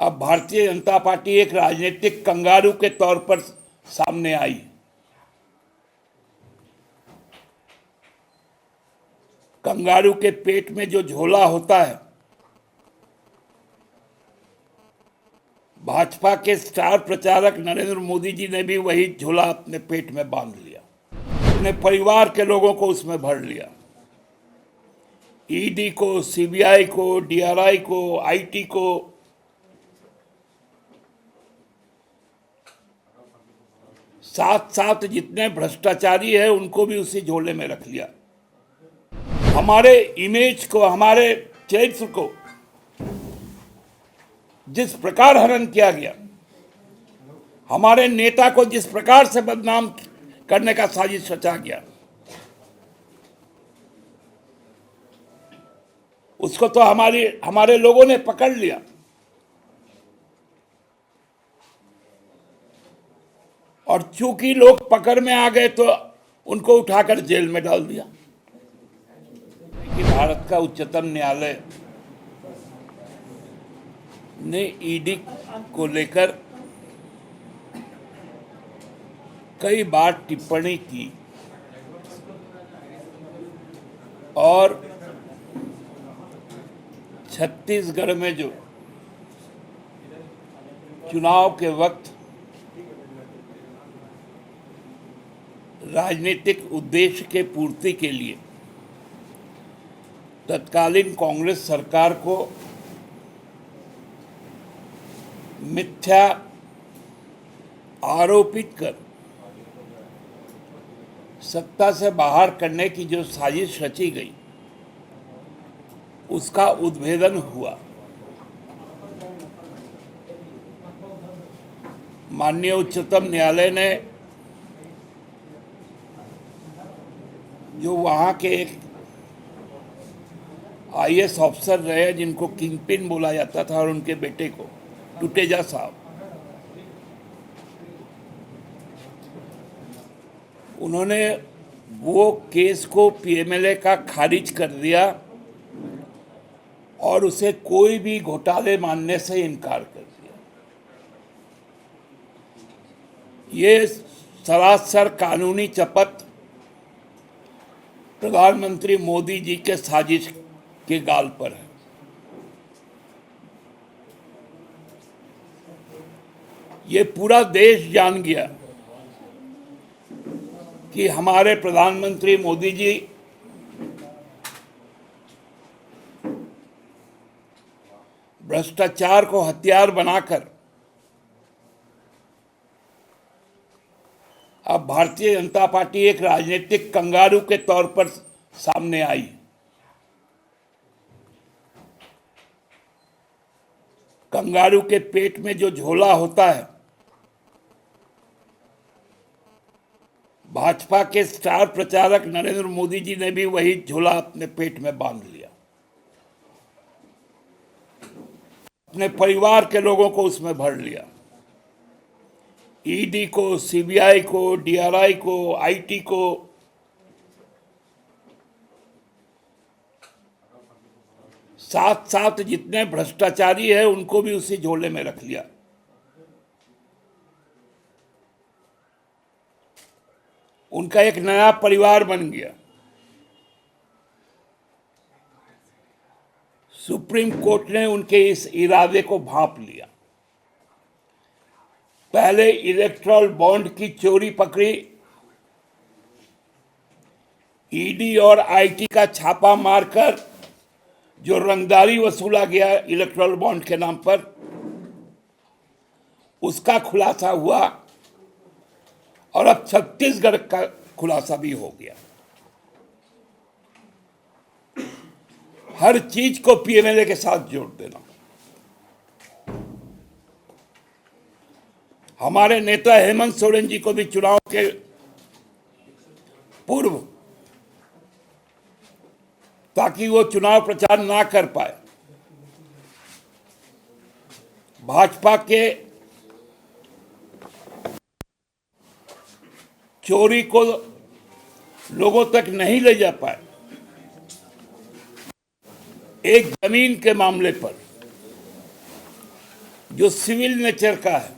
अब भारतीय जनता पार्टी एक राजनीतिक कंगारू के तौर पर सामने आई। कंगारू के पेट में जो झोला होता है, भाजपा के स्टार प्रचारक नरेंद्र मोदी जी ने भी वही झोला अपने पेट में बांध लिया, अपने परिवार के लोगों को उसमें भर लिया। ईडी को, सीबीआई को, डीआरआई को, आईटी को, साथ साथ जितने भ्रष्टाचारी है उनको भी उसी झोले में रख लिया। हमारे इमेज को, हमारे चरित्र को जिस प्रकार हनन किया गया, हमारे नेता को जिस प्रकार से बदनाम करने का साजिश रचा गया, उसको तो हमारे लोगों ने पकड़ लिया। और चूंकि लोग पकड़ में आ गए तो उनको उठाकर जेल में डाल दिया। कि भारत का उच्चतम न्यायालय ने ईडी को लेकर कई बार टिप्पणी की और छत्तीसगढ़ में जो चुनाव के वक्त राजनीतिक उद्देश्य के पूर्ति के लिए तत्कालीन कांग्रेस सरकार को मिथ्या आरोपित कर सत्ता से बाहर करने की जो साजिश रची गई, उसका उद्भेदन हुआ। माननीय उच्चतम न्यायालय ने जो वहाँ के एक आईएएस ऑफिसर रहे जिनको किंगपिन बोला जाता था, और उनके बेटे को, टुटेजा साहब, उन्होंने वो केस को पीएमएलए का खारिज कर दिया और उसे कोई भी घोटाले मानने से इनकार कर दिया। ये सरासर कानूनी चपत प्रधानमंत्री मोदी जी के साजिश के गाल पर है। ये पूरा देश जान गया कि हमारे प्रधानमंत्री मोदी जी भ्रष्टाचार को हथियार बनाकर अब भारतीय जनता पार्टी एक राजनीतिक कंगारू के तौर पर सामने आई। कंगारू के पेट में जो झोला होता है, भाजपा के स्टार प्रचारक नरेंद्र मोदी जी ने भी वही झोला अपने पेट में बांध लिया, अपने परिवार के लोगों को उसमें भर लिया। ईडी को, सीबीआई को, डीआरआई को, आईटी को, साथ साथ जितने भ्रष्टाचारी है उनको भी उसी झोले में रख लिया। उनका एक नया परिवार बन गया। सुप्रीम कोर्ट ने उनके इस इरादे को भांप लिया। पहले इलेक्टोरल बॉन्ड की चोरी पकड़ी, ईडी और आईटी का छापा मारकर जो रंगदारी वसूला गया इलेक्टोरल बॉन्ड के नाम पर, उसका खुलासा हुआ और अब छत्तीसगढ़ का खुलासा भी हो गया। हर चीज को पीएमएलए के साथ जोड़ देना। हमारे नेता हेमंत सोरेन जी को भी चुनाव के पूर्व, ताकि वो चुनाव प्रचार ना कर पाए, भाजपा के चोरी को लोगों तक नहीं ले जा पाए, एक जमीन के मामले पर जो सिविल नेचर का है,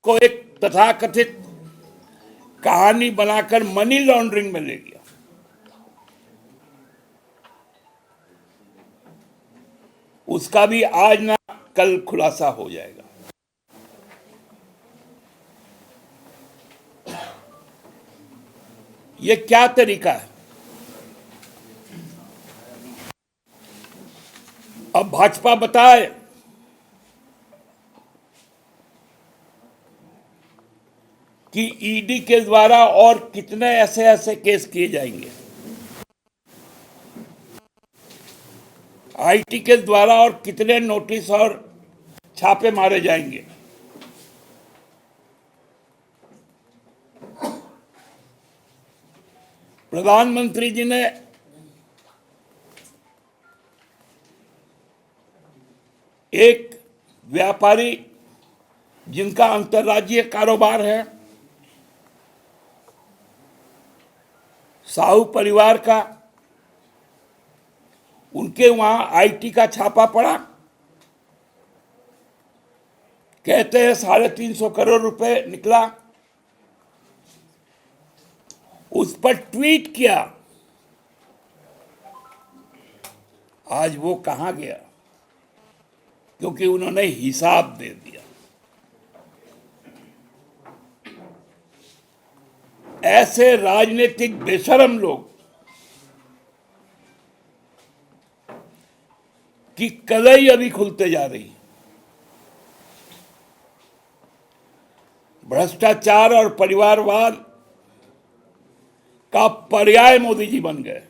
को एक तथाकथित कहानी बनाकर मनी लॉन्ड्रिंग में ले गया। उसका भी आज ना कल खुलासा हो जाएगा। ये क्या तरीका है? अब भाजपा बताए कि ईडी के द्वारा और कितने ऐसे ऐसे केस किए जाएंगे, आईटी के द्वारा और कितने नोटिस और छापे मारे जाएंगे। प्रधानमंत्री जी ने एक व्यापारी जिनका अंतर्राज्यीय कारोबार है, साहू परिवार का, उनके वहां आईटी का छापा पड़ा। कहते हैं 350 करोड़ रुपए निकला। उस पर ट्वीट किया। आज वो कहां गया? क्योंकि उन्होंने हिसाब दे दिया। ऐसे राजनीतिक बेशरम लोग की कलई अभी खुलते जा रही है। भ्रष्टाचार और परिवारवाद का पर्याय मोदी जी बन गए।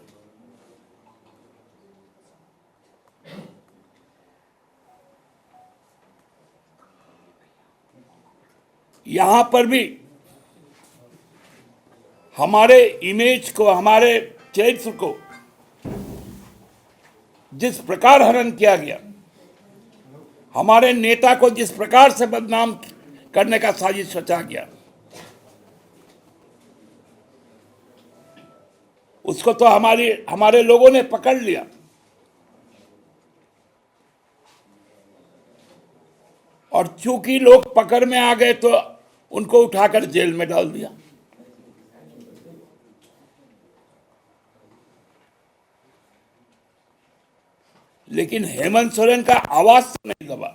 यहां पर भी हमारे इमेज को, हमारे चरित्र को जिस प्रकार हनन किया गया, हमारे नेता को जिस प्रकार से बदनाम करने का साजिश रचा गया, उसको तो हमारे लोगों ने पकड़ लिया। और चूंकि लोग पकड़ में आ गए तो उनको उठाकर जेल में डाल दिया। लेकिन हेमंत सोरेन का आवाज तो नहीं दबा।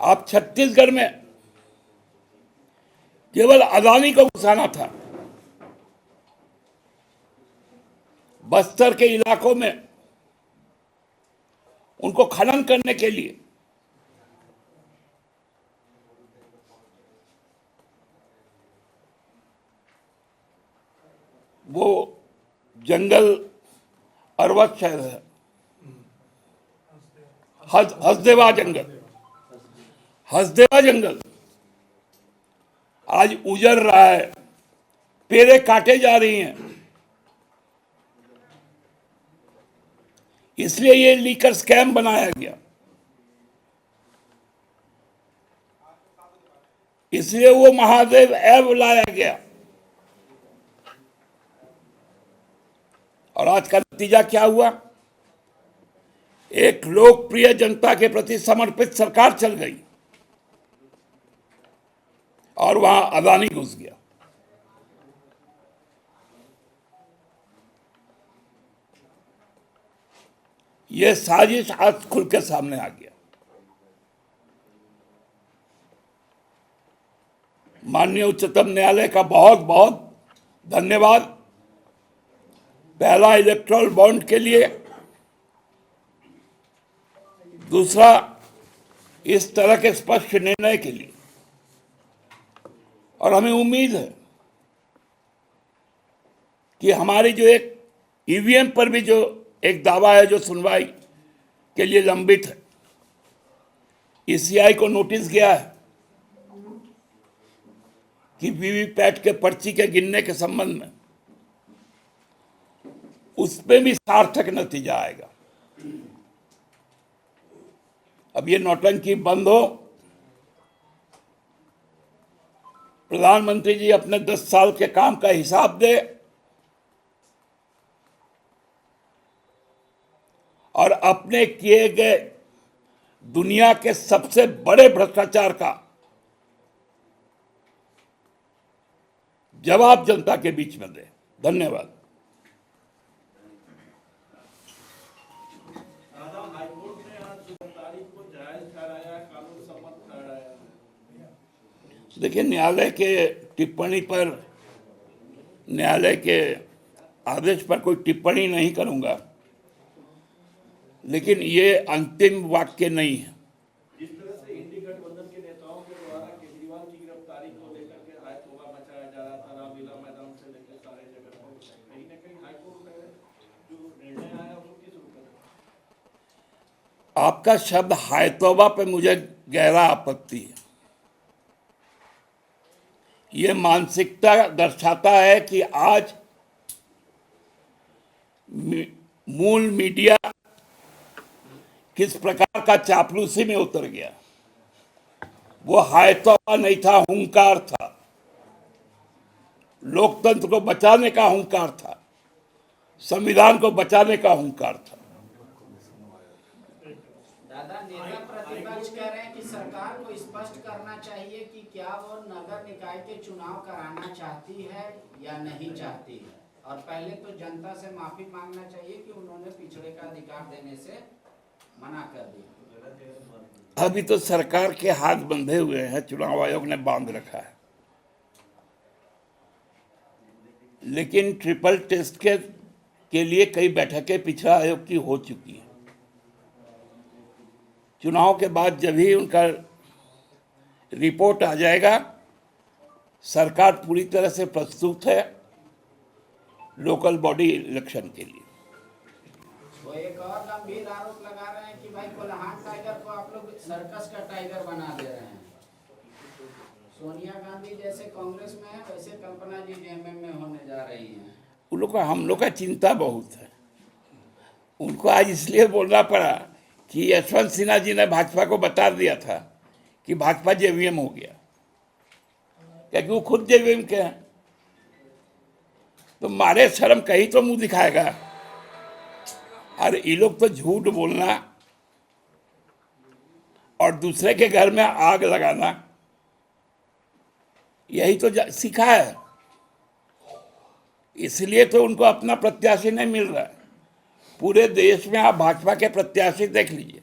आप छत्तीसगढ़ में केवल अदानी को घुसाना था। बस्तर के इलाकों में उनको खनन करने के लिए वो जंगल अरवद शहर है, हसदेवा जंगल आज उजड़ रहा है, पेड़ें काटे जा रही हैं। इसलिए ये लीकर स्कैम बनाया गया। इसलिए वो महादेव ऐप लाया गया। और आज का नतीजा क्या हुआ? एक लोकप्रिय जनता के प्रति समर्पित सरकार चल गई और वहां अदानी घुस गया। यह साजिश आज खुल के सामने आ गया। माननीय उच्चतम न्यायालय का बहुत बहुत धन्यवाद। पहला इलेक्ट्रल बॉन्ड के लिए, दूसरा इस तरह के स्पष्ट निर्णय के लिए। और हमें उम्मीद है कि हमारी जो एक ईवीएम पर भी जो एक दावा है जो सुनवाई के लिए लंबित है, ईसीआई को नोटिस गया है कि वीवीपैट के पर्ची के गिनने के संबंध में, उस पे भी सार्थक नतीजा आएगा। अब ये नौटंकी बंद हो। प्रधानमंत्री जी अपने 10 साल के काम का हिसाब दे और अपने किए गए दुनिया के सबसे बड़े भ्रष्टाचार का जवाब जनता के बीच में दे। धन्यवाद। देखिए, न्यायालय के टिप्पणी पर, न्यायालय के आदेश पर कोई टिप्पणी नहीं करूंगा, लेकिन ये अंतिम वाक्य नहीं है। जिस तरह से इंडी गठबंधन के नेताओं के द्वारा केजरीवाल की गिरफ्तारी को लेकर के हाईतौबा मचाया जा रहा था, रामलीला मैदान से लेकर सारे जगह पर, कहीं न कहीं हाईकोर्ट में जो निर्णय आया उसको किस रूप में? आपका शब्द हाईतौबा पे मुझे गहरा आपत्ति है। ये मानसिकता दर्शाता है कि आज मूल मीडिया किस प्रकार का चापलूसी में उतर गया। वो हायतौबा नहीं था, हुंकार था। लोकतंत्र को बचाने का हुंकार था, संविधान को बचाने का हुंकार था। दादा, नेता प्रतिपक्ष कह रहे हैं कि सरकार को स्पष्ट करना चाहिए कि क्या वो नगर निकाय के चुनाव कराना चाहती है या नहीं चाहती है, और पहले तो जनता से माफी मांगना चाहिए कि उन्होंने पिछड़े का अधिकार देने से मना कर दिया। अभी तो सरकार के हाथ बंधे हुए हैं, चुनाव आयोग ने बांध रखा है। लेकिन ट्रिपल टेस्ट के लिए कई बैठकें पिछड़ा आयोग की हो चुकी हैं। चुनाव के बाद जब ही उनका रिपोर्ट आ जाएगा, सरकार पूरी तरह से प्रस्तुत है लोकल बॉडी इलेक्शन के लिए। वो एक और गंभीर आरोप लगा रहे हैं कि भाई कोल्हान टाइगर को आप लोग सर्कस का टाइगर बना दे रहे हैं। सोनिया गांधी जैसे कांग्रेस में है, वैसे कल्पना जी जेएमएम में होने जा रही हैं। उन लोग का, हम लोग का चिंता बहुत है। उनको आज इसलिए बोलना पड़ा कि यशवंत सिन्हा जी ने भाजपा को बता दिया था कि भाजपा जेवीएम हो गया, क्योंकि वो खुद जेवीएम के हैं। तो मारे शर्म कहीं तो मुंह दिखाएगा। और ये लोग तो झूठ बोलना और दूसरे के घर में आग लगाना, यही तो सीखा है। इसलिए तो उनको अपना प्रत्याशी नहीं मिल रहा है। पूरे देश में आप भाजपा के प्रत्याशी देख लीजिए,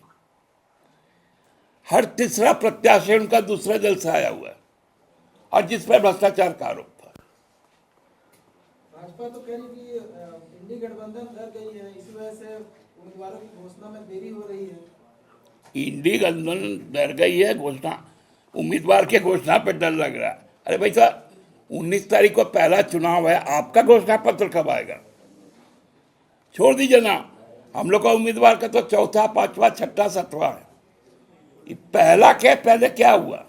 हर तीसरा प्रत्याशी उनका दूसरे दल से आया हुआ है, और जिस पर भ्रष्टाचार का आरोप था। भाजपा तो कह रही कि इंडी गठबंधन डर गई है, इस वजह से उम्मीदवारों की घोषणा में देरी हो रही है। इंडी गठबंधन डर गई है, घोषणा, उम्मीदवार के घोषणा पर डर लग रहा है। अरे भाई साहब, 19 तारीख को पहला चुनाव है, आपका घोषणा पत्र कब आएगा? छोड़ दीजिए ना, हम लोग का उम्मीदवार का तो चौथा, पांचवा, छठा, सातवां है। ये पहला के पहले क्या हुआ?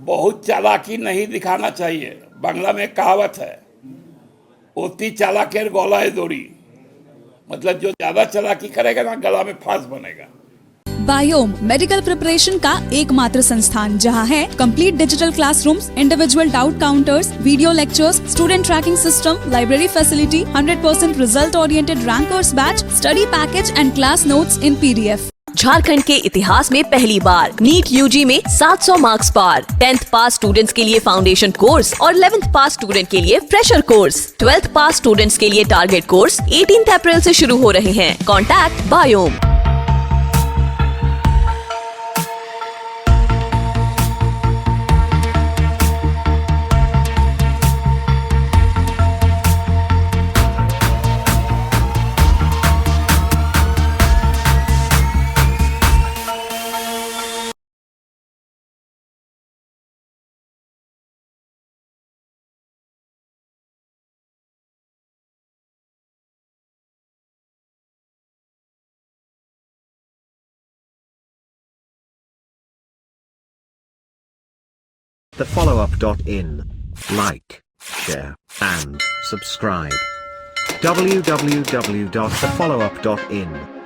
बहुत चालाकी नहीं दिखाना चाहिए। बांग्ला में कहावत है, ओती चालाकेर गलाए दोरी, मतलब जो ज्यादा चालाकी करेगा ना, गला में फांस बनेगा। बायोम मेडिकल प्रिपरेशन का एकमात्र संस्थान जहां है complete digital classrooms, individual doubt counters, video lectures, student tracking system, library facility, 100% result oriented rankers batch, study package and class notes in PDF। Jharkhand के इतिहास में पहली बार नीट UG में 700 मार्क्स पार। 10th पास स्टूडेंट्स के लिए फाउंडेशन कोर्स और 11th पास student के लिए फ्रेशर कोर्स। 12th पास स्टूडेंट्स के लिए टारगेट कोर्स 18 अप्रैल से शुरू हो रहे हैं। Contact biome. thefollowup.in. Like, share, and subscribe. www.thefollowup.in